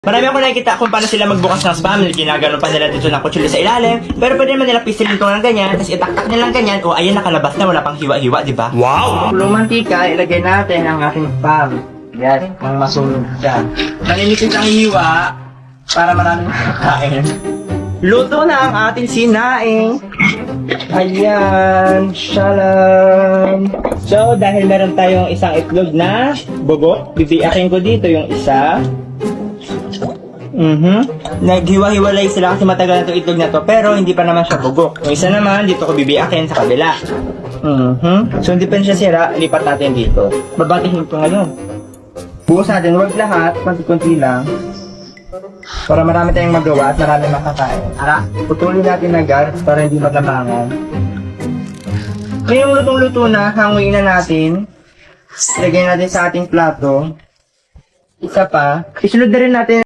Marami ako nakikita kung paano sila magbukas ng spam. Ginagano pa nila dito ng kutsilyo sa ilalim. Pero pwede naman nila pisilin ko ng ganyan, tapos itaktak nilang ganyan. O ayun, nakalabas na, wala pang hiwa-hiwa, di ba? Wow! Kulong mantika, ilagay natin ang ating spam. Yan, ang masunog dyan. Maninipis ang hiwa para maraming makakain. Luto na ang ating sinaing. Ayan, shalom. So, dahil meron tayong isang itlog na bubok, bibiyakin ko dito yung isa. Naghiwa-hiwalay sila kasi matagal na itong itlog na to, pero hindi pa naman siya bugok. Yung isa naman, dito ko bibiyakin sa kabila. So, hindi pa siya sira, lipat natin dito. Babatihin ko ngayon. Bukas natin, huwag lahat, konti-konti lang. Para marami tayong magawa at marami makakain. Putulin natin agad para hindi maglamangan. Ngayong lutong-luto na, hanguin na natin. Lagyan natin sa ating plato. Isa pa, isunod na rin natin